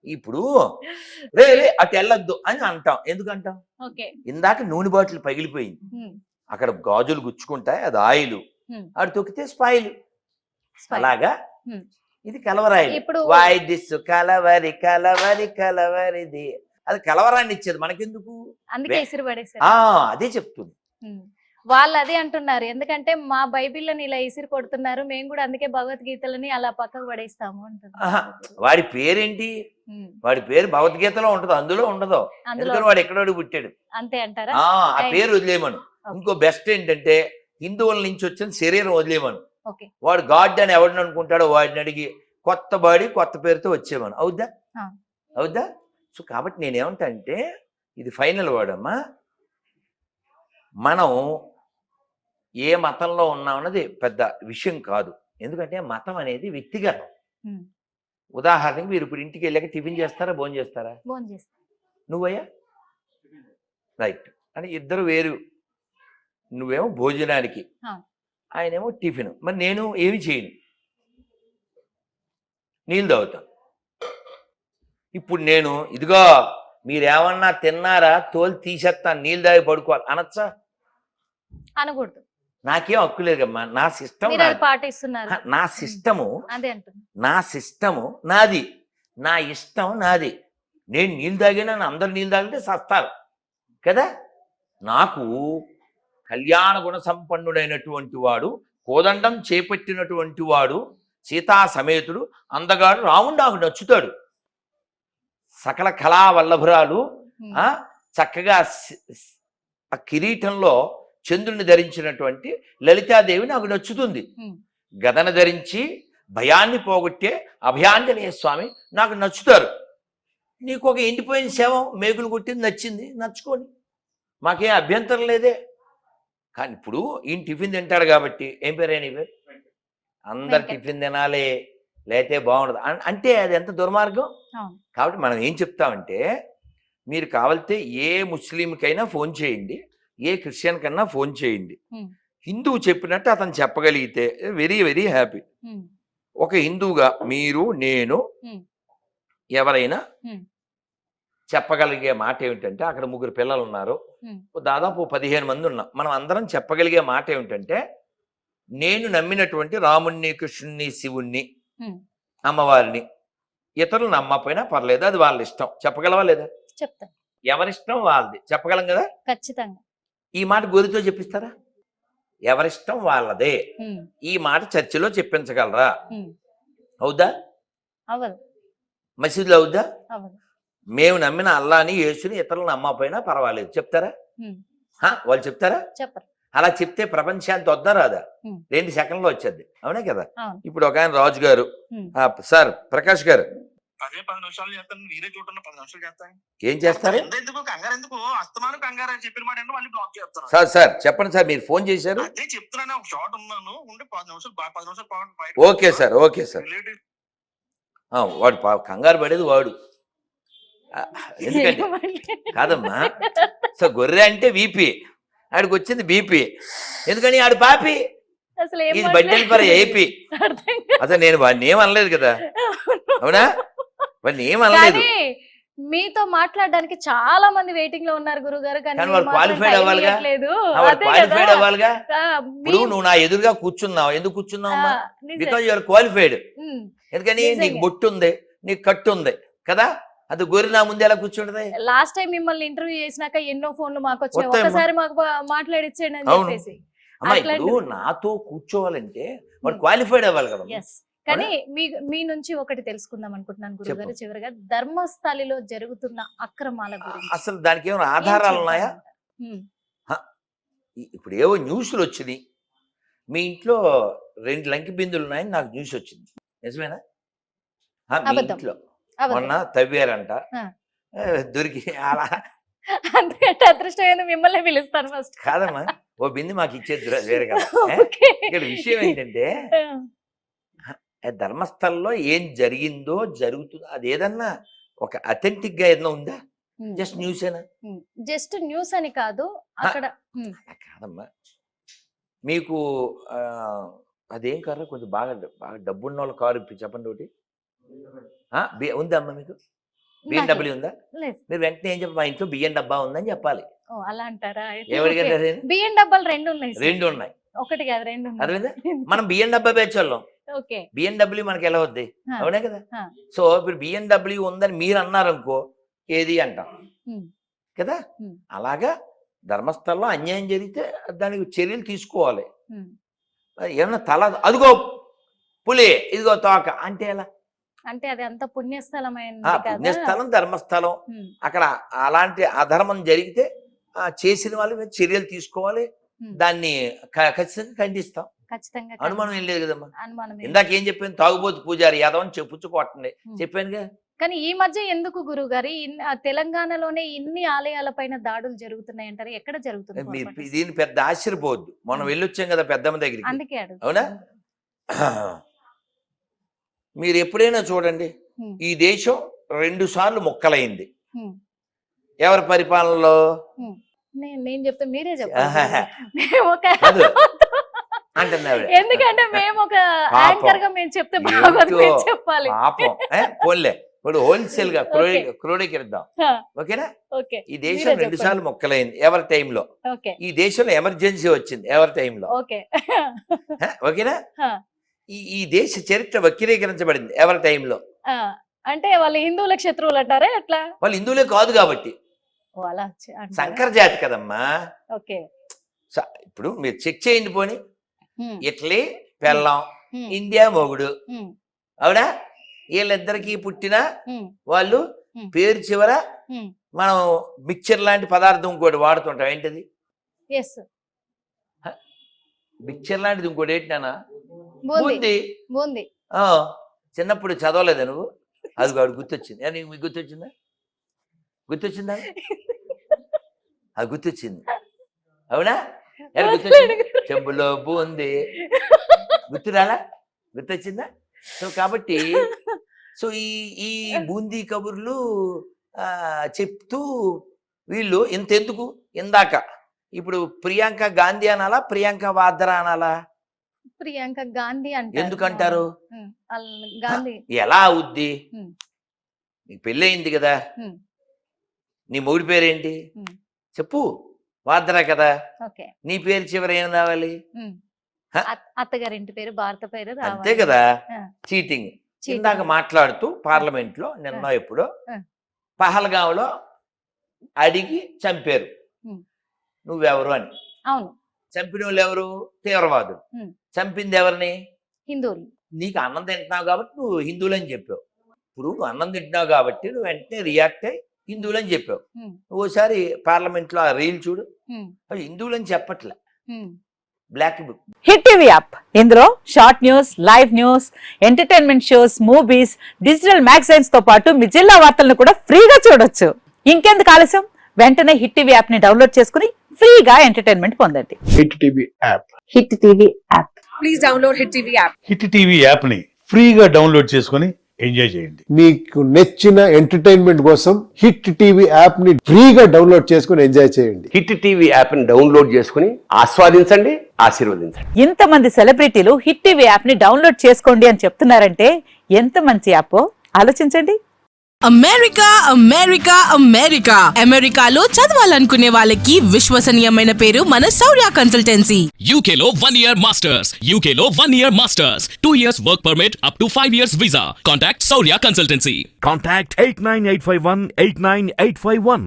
ఇప్పుడు రే రే అటు వెళ్ళొద్దు అని అంటాం. ఎందుకంటాం? ఓకే. ఇందాక నూనె బాటిల్ పగిలిపోయింది, హ్మ్. అక్కడ గాజులు గుచ్చుకుంటాయి, అది ఆయిల్, హ్మ్. అటు తొక్కితే స్పాయిల్. స్పై అలాగా హ్మ్. ఇది కలవరాయిల్. ఇప్పుడు వై దిస్ కలవరి కలవరి కలవరిది, అది కలవరాన్ని ఇచ్చేది మనకెందుకు? అందుకే ఇసిరి పడేశారు. అదే చెప్తుంది. వాళ్ళు అదే అంటున్నారు, ఎందుకంటే మా బైబిల్ని ఇలా ఇసిరి కొడుతున్నారు, మేము కూడా అందుకే భగవద్గీతలని అలా పక్కకు పడేస్తాము అంటున్నారు. వాడి పేరేంటి? వాడి పేరు భగవద్గీతలో ఉంటది, అందులో ఉండదు. ఎందుకని వాడు ఎక్కడో పుట్టాడు అంతే అంటారా? ఆ పేరు వదిలేయమను. ఇంకో బెస్ట్ ఏంటంటే హిందువుల నుంచి వచ్చిన శరీరం వదిలేయమను. వాడు గాడ్ అని ఎవడిని అనుకుంటాడో వాడిని అడిగి కొత్త బాడీ కొత్త పేరుతో వచ్చేమను. అవుద్దా? అవుద్దా? సో కాబట్టి నేనేమంటా అంటే ఇది ఫైనల్ వర్డ్ అమ్మా. మనం ఏ మతంలో ఉన్నామన్నది పెద్ద విషయం కాదు, ఎందుకంటే మతం అనేది వ్యక్తిగతం. ఉదాహరణకి మీరు ఇప్పుడు ఇంటికి వెళ్ళాక టిఫిన్ చేస్తారా, భోజనం చేస్తారా? నువ్వయ్యా? రైట్. అంటే ఇద్దరు వేరు. నువ్వేమో భోజనానికి, ఆయనేమో టిఫిన్. మరి నేను ఏమి చేయను, నీళ్ళు తాగుతాను. ఇప్పుడు నేను ఇదిగో మీరేమన్నా తిన్నారా తోలు తీసేస్తాను, నీళ్ళు తాగి పడుకోవాలి అనొచ్చా? అనకూడదు. నాకేం హక్కు లేదమ్మా. నా సిస్టమ్, నా సిస్టము, నా సిస్టము నాది, నా ఇష్టం నాది. నేను నీళ్ళు తాగినా అందరు నీళ్ళు తాగితే సస్తారు కదా. నాకు కళ్యాణ గుణ సంపన్నుడైనటువంటి వాడు, కోదండం చేపట్టినటువంటి వాడు, సీతా సమేతుడు, అందగాడు రాముడు నాకు నచ్చుతాడు. సకల కళా వల్లభురాలు చక్కగా ఆ కిరీటంలో చంద్రుని ధరించినటువంటి లలితాదేవి నాకు నచ్చుతుంది. గదన ధరించి భయాన్ని పోగొట్టే అభయాంజనేయ స్వామి నాకు నచ్చుతారు. నీకు ఒక ఎండిపోయిన శవం మేకులు కొట్టింది నచ్చింది, నచ్చుకోని, మాకేం అభ్యంతరం లేదే. కానీ ఇప్పుడు ఈయన టిఫిన్ తింటాడు కాబట్టి ఏం పేరు నీ పేరు? అందరు టిఫిన్ తినాలి లేతే బాగుండదు అంటే అది ఎంత దుర్మార్గం. కాబట్టి మనం ఏం చెప్తామంటే మీరు కావాలితే ఏ ముస్లింకైనా ఫోన్ చేయండి, ఏ క్రిస్టియన్ కన్నా ఫోన్ చేయండి, హిందువు చెప్పినట్టు అతను చెప్పగలిగితే వెరీ వెరీ హ్యాపీ. ఒక హిందువుగా మీరు నేను ఎవరైనా చెప్పగలిగే మాట ఏమిటంటే, అక్కడ 3 పిల్లలు ఉన్నారు, దాదాపు 15 మంది ఉన్నాం, మనం అందరం చెప్పగలిగే మాట ఏమిటంటే, నేను నమ్మినటువంటి రాముణ్ణి, కృష్ణుణ్ణి, శివుణ్ణి, అమ్మవారిని, ఇతరులు నమ్మకపోయినా పర్లేదు, అది వాళ్ళ ఇష్టం. చెప్పగలవా లేదా? చెప్తా. ఎవరిష్టం వాళ్ళది, చెప్పగలం కదా ఖచ్చితంగా. ఈ మాట గోరితో చెప్పిస్తారా? ఎవరిష్టం వాళ్ళదే. ఈ మాట చర్చిలో చెప్పించగలరా? అవుదా? మసీదులో అవుద్దా? మేము నమ్మిన అల్లాని, యేసుని ఇతరులు నమ్మకపోయినా పర్వాలేదు చెప్తారా? వాళ్ళు చెప్తారా? అలా చెప్తే ప్రపంచానికి వద్దా రాదా? 2 సెకండ్లో వచ్చేది, అవునే కదా. ఇప్పుడు ఒక ఆయన రాజు గారు, సార్ ప్రకాష్ గారు, అదే 10 నిమిషాలు చేస్తాను, మీరే చూడండి 10 నిమిషాలు చేస్తాను. ఏం చేస్తారు? ఎందుకు కంగారు, ఎందుకు అస్తమానం కంగారు అని చెప్పిన మాట అంటే మళ్ళీ బ్లాక్ చేస్తారు. సార్ చెప్పండి సార్, మీరు ఫోన్ చేశారు. అదే చెప్తున్నాను, ఒక షార్ట్ ఉన్నాను, ఉండి 10 నిమిషాలు. Okay sir, okay sir. వాడు కంగారు పడేది వాడు, ఎందుకంటే కాదమ్మా. సో గొర్రె అంటే వీపీ, ఆడికి వచ్చింది బీపీ, ఎందుకని ఆడు పాపి, ఇది బడ్డెల్ ఫర్ ఏపీ. అసలు నేను వాడిని ఏమనలేదు కదా, అవునా? వాడిని ఏమనలేదు. మీతో మాట్లాడడానికి చాలా మంది వెయిటింగ్ లో ఉన్నారు గురుగారు, కానీ వాడు క్వాలిఫైడ్ అవ్వాలిగా, క్వాలిఫైడ్ అవ్వాలిగా. ఇప్పుడు నువ్వు నా ఎదురుగా కూర్చున్నావు, ఎందుకు కూర్చున్నావు? Because you're qualified. ఎందుకని నీకు బొట్టు ఉంది, నీకు కట్టు ఉంది కదా, అది గొర్రె నా ముందు ఎలా కూర్చుంటది? లాస్ట్ టైం మిమ్మల్ని ఇంటర్వ్యూ చేసినాక ఎన్నో ఫోన్లు మాకు వచ్చాయి, ఒకసారి మాకు మాట్లాడిచ్చేయండి అని చెప్పేసి. అమ్మా ఇప్పుడు నాతో కూర్చోవాలంటే వాడు క్వాలిఫైడ్ అవ్వాలి కదా. కానీ మీ నుంచి ఒకటి తెలుసుకుందాం అనుకుంటున్నాను గురుగారు, చివరిగా ధర్మస్థలిలో జరుగుతున్న అక్రమాల గురించి అసలు దానికి ఏమైనా ఆధారాలు ఉన్నాయా? ఇప్పుడు ఏవో న్యూస్లు వచ్చినాయి, మీ ఇంట్లో 2 లంకి బిందులు ఉన్నాయని నాకు న్యూస్ వచ్చింది, నిజమేనా? మీ ఇంట్లో మొన్న తవ్వారంట, దొరికి అలా అదృష్టం మిమ్మల్ని పిలుస్తాను ఫస్ట్. కాదమ్మా, ఓ బింది మాకు ఇచ్చేది వేరే కదా. ఇక్కడ విషయం ఏంటంటే ధర్మస్థలంలో ఏం జరిగిందో జరుగుతుందో అది ఏదన్నా ఒక అథెంటిక్ గా ఏదైనా ఉందా? జస్ట్ న్యూసేనా? జస్ట్ న్యూస్ అని కాదు, అక్కడ కాదమ్మా. మీకు అదేం కారు, కొంచెం బాగా డబ్బున్న వాళ్ళ కారు ఇప్పి చెప్పండి ఒకటి. ఉందమ్మా మీకు? బిఎండబ్ల్యూ ఉందా? లేదు. మీరు వెంటనే ఏం చెప్పాలి? మా ఇంట్లో బియ్యం డబ్బా ఉందని చెప్పాలి. ఓ అలా అంటారా? ఎవరికంటే బియ్యం డబ్బాలు 2 ఉన్నాయి. 2 ఉన్నాయి. ఒకటి కాదు 2 ఉన్నాయి. అర్థమైందా? మనం బియ్యం డబ్బా పేర్చోళ్ళం. ఓకే. బిఎండబ్ల్యూ మనకి ఎలా వద్ది? అవునే కదా. సో ఇప్పుడు బిఎండబ్ల్యూ ఉందని మీరు అన్నారనుకో ఏది అంటాం కదా. అలాగా ధర్మస్థలంలో అన్యాయం జరిగితే దానికి చర్యలు తీసుకోవాలి. ఏమన్నా తల అదిగో పులి ఇదిగో తోక అంటే ఎలా? అంటే అది అంత పుణ్యస్థలమైంది. పుణ్యస్థలం ధర్మస్థలం. అక్కడ అలాంటి అధర్మం జరిగితే చేసిన వాళ్ళు మీద చర్యలు తీసుకోవాలి. దాన్ని ఖచ్చితంగా ఖండిస్తాం. ఖచ్చితంగా అనుమానం ఏం లేదు కదమ్మా. ఇందాక ఏం చెప్పాను? తాగుబోతు పూజారి యాదవని చెప్పుచ్చుకోవటండి చెప్పానుగా. కానీ ఈ మధ్య ఎందుకు గురువు గారు తెలంగాణలోనే ఇన్ని ఆలయాల పైన దాడులు జరుగుతున్నాయి అంటారు? ఎక్కడ జరుగుతుంది? దీన్ని పెద్ద ఆశ్చర్యపోవద్దు. మనం వెళ్ళొచ్చాం కదా పెద్దమ్మ దగ్గరికి. అందుకే అవునా? మీరు ఎప్పుడైనా చూడండి, ఈ దేశం 2 సార్లు ముక్కలైంది. ఎవరి పరిపాలనలో? నేను చెప్తే మీరే అంటున్నారు. ఎందుకంటే మేము ఒక యాంకర్ గా మేము చెప్తే చెప్పాలి. పాపం పోన్లే. ఇప్పుడు హోల్సేల్ గా క్రోడీకరిద్దాం. ఓకేనా? ఈ దేశం 2 సార్లు మొక్కలైంది ఎవరి టైంలో. ఈ దేశంలో ఎమర్జెన్సీ వచ్చింది ఎవరి టైంలో. ఓకేనా? ఈ దేశ చరిత్ర వక్రీకరించబడింది ఎవరి టైంలో. అంటే వాళ్ళు హిందువుల శత్రువులు అంటారా? ఎట్లా? వాళ్ళు హిందువులే కాదు కాబట్టి. సంకర జాతి కదమ్మా. ఇప్పుడు మీరు చెక్ చేయండి పోని. ఇటలీ పెళ్ళం, ఇండియా మొగుడు. అవునా? వీళ్ళిద్దరికి పుట్టిన వాళ్ళు పేరు చివర మనం మిక్చర్ లాంటి పదార్థం ఇంకోటి వాడుతుంటాం. ఏంటిది? మిక్చర్ లాంటిది ఇంకోటి ఏంటినా? బూందీ. చిన్నప్పుడు చదవలేదా నువ్వు? అది వాడు గుర్తొచ్చింది. మీకు గుర్తొచ్చిందా? గుర్తొచ్చిందా? అది గుర్తొచ్చింది. అవునా? గుర్తొచ్చింది. చెంబులో బూందీ గుర్తురాలా? గుర్తొచ్చిందా? సో కాబట్టి ఈ బూందీ కబుర్లు చెప్తూ వీళ్ళు ఇంతెందుకు ఇందాక ఇప్పుడు ప్రియాంక గాంధీ అనాలా, ప్రియాంక వాద్రా అనాలా? ప్రియాంక గాంధీ అంటే ఎందుకంటారు? ఎలా అవుద్ది? నీకు పెళ్ళయింది కదా, నీ మొగుడి పేరేంటి చెప్పు? వాద్రా కదా. నీ పేరు చివరి ఏం రావాలి? అత్తగారింటి పేరు, భారత పేరు. అంతే కదా. చీటింగ్. ఇందాక మాట్లాడుతూ పార్లమెంట్ లో నిన్న ఎప్పుడో పహల్గాంలో అడిగి చంపారు నువ్వెవరు అని. అవును. చంపిన వాళ్ళు ఎవరు? తీవ్రవాదులు. చంపింది ఎవరిని? హిందువులు. నీకు అన్నం తింటున్నావు కాబట్టి నువ్వు హిందువులు అని చెప్పావు. ఇప్పుడు నువ్వు అన్నం తింటున్నావు కాబట్టి నువ్వు వెంటనే రియాక్ట్ అయ్యి హిందువులు అని చెప్పావు. నువ్వు ఒకసారి పార్లమెంట్ లో ఆ రీల్ చూడు, అవి హిందువులు అని చెప్పట్లే. Black book. Hit TV app. ఇందులో short news, live news, entertainment shows, movies, digital magazines తో పాటు మీ జిల్లా వార్తలను కూడా ఫ్రీగా చూడొచ్చు. ఇంకెందుకు ఆలస్యం? వెంటనే హిట్ టీవీ యాప్ ని డౌన్లోడ్ చేసుకుని ఫ్రీగా ఎంటర్టైన్మెంట్ పొందండి. Hit TV app. Hit TV app. Please download hit TV app. Hit TV app ని ఫ్రీగా డౌన్లోడ్ చేసుకుని ఎంజాయ్ చేయండి. మీకు నచ్చిన ఎంటర్టైన్మెంట్ కోసం హిట్ టీవీ యాప్ ని ఫ్రీగా డౌన్లోడ్ చేసుకుని ఎంజాయ్ చేయండి. హిట్ టీవీ యాప్ ని డౌన్లోడ్ చేసుకుని ఆస్వాదించండి, ఆశీర్వదించండి. ఇంతమంది సెలబ్రిటీలు హిట్ టీవీ యాప్ ని డౌన్లోడ్ చేసుకోండి అని చెప్తున్నారంటే ఎంత మంచి యాప్ ఆలోచించండి. అమెరికా అమెరికా అమెరికా అమెరికాలో చదవాలనుకునే వాళ్ళకి విశ్వసనీయమైన పేరు మన శౌర్య కన్సల్టెన్సీ. UK లో 1 year masters. UK లో 1 year masters. 2 years work permit up to 5 years visa. Contact Saurya Consultancy. Contact 89851 89851.